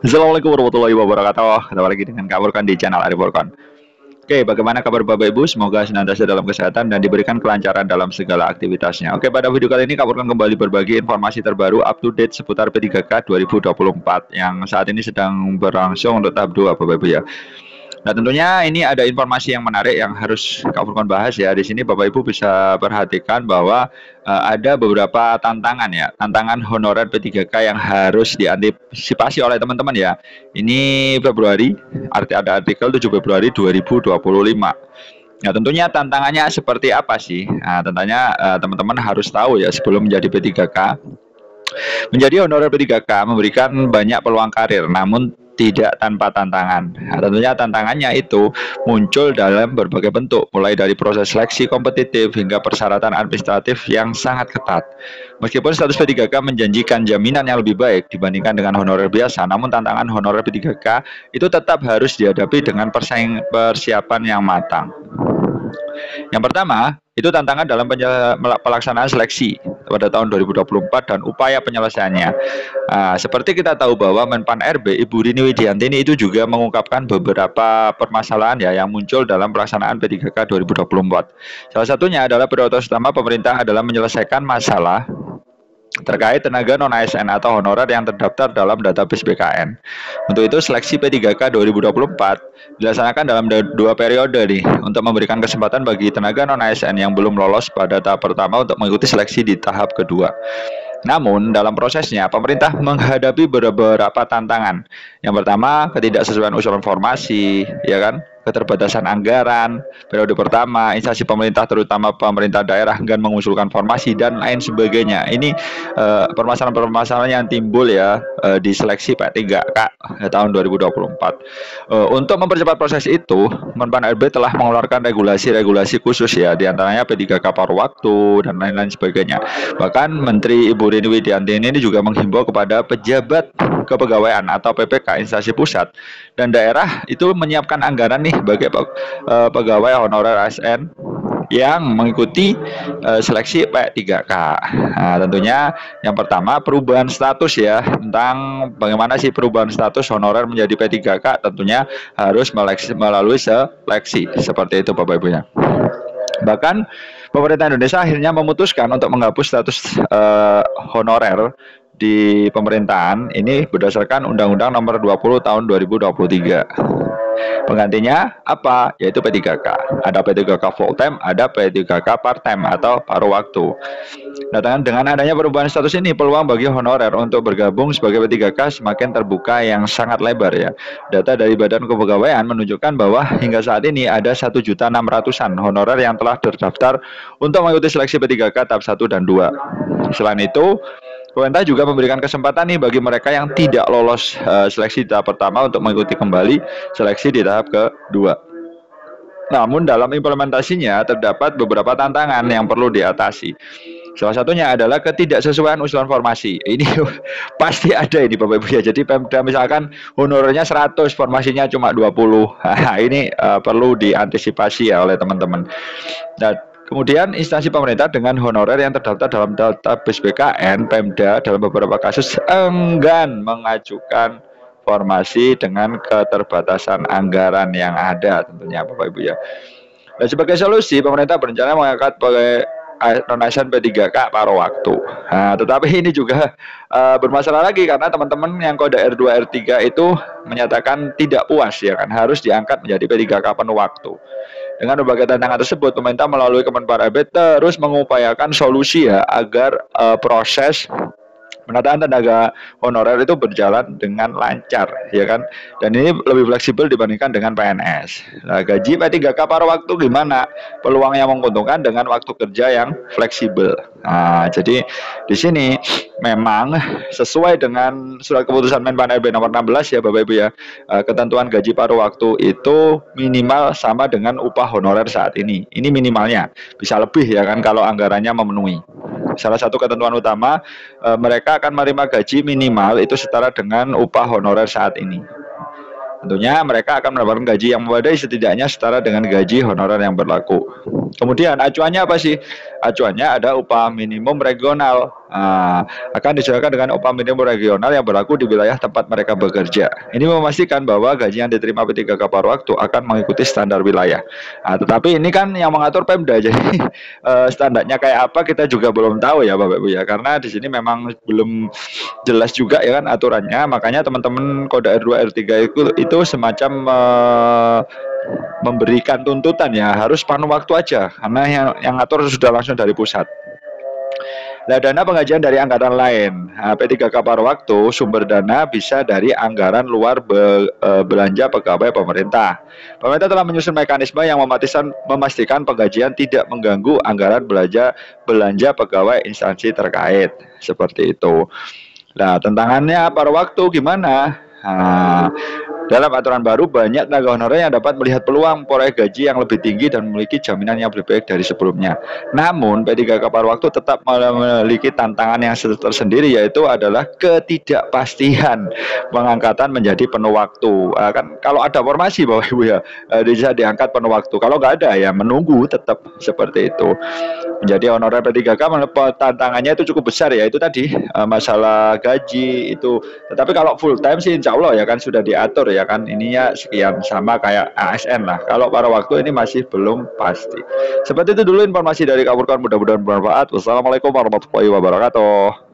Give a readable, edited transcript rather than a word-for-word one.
Assalamualaikum warahmatullahi wabarakatuh. Ketemu lagi dengan Kak Furkan di channel Arif Furkan. Oke, bagaimana kabar Bapak Ibu? Semoga senantiasa dalam kesehatan dan diberikan kelancaran dalam segala aktivitasnya. Oke, pada video kali ini Kak Furkan kembali berbagi informasi terbaru up to date seputar P3K 2024 yang saat ini sedang berlangsung untuk tahap 2 Bapak Ibu ya. Nah, tentunya ini ada informasi yang menarik yang harus Kak Furkan bahas ya. Di sini Bapak Ibu bisa perhatikan bahwa ada beberapa tantangan ya, tantangan honorer P3K yang harus diantisipasi oleh teman-teman ya. Ini Februari, ada artikel 7 Februari 2025. Nah, tentunya tantangannya seperti apa sih? Nah, tentunya teman-teman harus tahu ya sebelum menjadi P3K. Menjadi honorer P3K memberikan banyak peluang karir, namun tidak tanpa tantangan. Nah, tentunya tantangannya itu muncul dalam berbagai bentuk, mulai dari proses seleksi kompetitif hingga persyaratan administratif yang sangat ketat. Meskipun status P3K menjanjikan jaminan yang lebih baik dibandingkan dengan honorer biasa, namun tantangan honorer P3K itu tetap harus dihadapi dengan persiapan yang matang. Yang pertama, itu tantangan dalam pelaksanaan seleksi pada tahun 2024 dan upaya penyelesaiannya. Seperti kita tahu bahwa Menpan RB Ibu Rini Widiantini itu juga mengungkapkan beberapa permasalahan ya yang muncul dalam pelaksanaan P3K 2024. Salah satunya adalah prioritas utama pemerintah adalah menyelesaikan masalah terkait tenaga non-ASN atau honorer yang terdaftar dalam database BKN. Untuk itu seleksi P3K 2024 dilaksanakan dalam dua periode nih untuk memberikan kesempatan bagi tenaga non-ASN yang belum lolos pada tahap pertama untuk mengikuti seleksi di tahap kedua. Namun dalam prosesnya pemerintah menghadapi beberapa tantangan. Yang pertama, ketidaksesuaian usulan formasi, ya kan? Keterbatasan anggaran, periode pertama, instansi pemerintah terutama pemerintah daerah enggan mengusulkan formasi dan lain sebagainya. Ini permasalahan-permasalahan yang timbul ya di seleksi P3K tahun 2024. Untuk mempercepat proses itu, Menpan RB telah mengeluarkan regulasi-regulasi khusus ya, diantaranya P3K paruh waktu dan lain-lain sebagainya. Bahkan Menteri Ibu Rini Widiantini ini juga menghimbau kepada pejabat kepegawaian atau PPK instansi pusat dan daerah itu menyiapkan anggaran nih bagi pegawai honorer ASN yang mengikuti seleksi P3K. Nah, tentunya yang pertama perubahan status ya, tentang bagaimana sih perubahan status honorer menjadi P3K, tentunya harus melalui seleksi seperti itu Bapak Ibunya. Bahkan pemerintah Indonesia akhirnya memutuskan untuk menghapus status honorer di pemerintahan ini berdasarkan Undang-Undang Nomor 20 Tahun 2023. Penggantinya apa? Yaitu P3K. Ada P3K full time, ada P3K part time atau paruh waktu. Nah, dengan adanya perubahan status ini, peluang bagi honorer untuk bergabung sebagai P3K semakin terbuka yang sangat lebar ya. Data dari Badan Kepegawaian menunjukkan bahwa hingga saat ini ada 1.600.000-an honorer yang telah terdaftar untuk mengikuti seleksi P3K tahap 1 dan 2. Selain itu, pemerintah juga memberikan kesempatan nih bagi mereka yang tidak lolos seleksi di tahap pertama untuk mengikuti kembali seleksi di tahap kedua. Namun dalam implementasinya terdapat beberapa tantangan yang perlu diatasi. Salah satunya adalah ketidaksesuaian usulan formasi. Ini pasti ada ini Bapak Ibu ya. Jadi Pemda misalkan honorernya 100, formasinya cuma 20. Nah, ini perlu diantisipasi ya oleh teman-teman. Nah, kemudian instansi pemerintah dengan honorer yang terdaftar dalam database BKN, Pemda dalam beberapa kasus enggan mengajukan formasi dengan keterbatasan anggaran yang ada tentunya Bapak Ibu ya. Dan sebagai solusi pemerintah berencana mengangkat non-ASN P3K paruh waktu. Nah, tetapi ini juga bermasalah lagi karena teman-teman yang kode R2 R3 itu menyatakan tidak puas ya kan, harus diangkat menjadi P3K penuh waktu. Dengan berbagai tantangan tersebut, pemerintah melalui Kemenpan RB terus mengupayakan solusi ya agar proses penataan tenaga honorer itu berjalan dengan lancar ya kan, dan ini lebih fleksibel dibandingkan dengan PNS. Nah, gaji P3K paruh waktu gimana? Peluang yang menguntungkan dengan waktu kerja yang fleksibel. Nah, jadi di sini memang sesuai dengan surat keputusan Menpan RB nomor 16 ya Bapak Ibu ya, ketentuan gaji paruh waktu itu minimal sama dengan upah honorer saat ini. Ini minimalnya, bisa lebih ya kan kalau anggarannya memenuhi. Salah satu ketentuan utama, mereka akan menerima gaji minimal itu setara dengan upah honorer saat ini. Tentunya mereka akan mendapatkan gaji yang memadai setidaknya setara dengan gaji honorer yang berlaku. Kemudian acuannya apa sih? Acuannya ada upah minimum regional. akan disesuaikan dengan upah minimum regional yang berlaku di wilayah tempat mereka bekerja. Ini memastikan bahwa gaji yang diterima P3K paruh waktu akan mengikuti standar wilayah. Tetapi ini kan yang mengatur Pemda, jadi standarnya kayak apa kita juga belum tahu ya Bapak Ibu ya, karena di sini memang belum jelas juga ya kan aturannya. Makanya teman-teman Kode R2 R3 itu semacam memberikan tuntutan ya harus paruh waktu aja, karena yang ngatur sudah langsung dari pusat. Nah, dana penggajian dari anggaran lain. P3K paruh waktu sumber dana bisa dari anggaran luar belanja pegawai pemerintah. Pemerintah telah menyusun mekanisme yang memastikan penggajian tidak mengganggu anggaran belanja pegawai instansi terkait. Seperti itu. Nah, tantangannya paruh waktu gimana? Dalam aturan baru, banyak tenaga honorer yang dapat melihat peluang memperoleh gaji yang lebih tinggi dan memiliki jaminan yang lebih baik dari sebelumnya. Namun, P3K paruh waktu tetap memiliki tantangan yang tersendiri, yaitu adalah ketidakpastian pengangkatan menjadi penuh waktu. Kan kalau ada formasi Bapak Ibu ya, bisa diangkat penuh waktu. Kalau nggak ada ya menunggu tetap seperti itu. Menjadi honorer P3K tantangannya itu cukup besar ya, itu tadi masalah gaji itu. Tetapi kalau full time sih insya Allah ya kan sudah diatur ya kan, ininya sekian sama kayak ASN lah. Kalau paruh waktu ini masih belum pasti. Seperti itu dulu informasi dari Kapurkan, mudah-mudahan bermanfaat. Wassalamualaikum warahmatullahi wabarakatuh.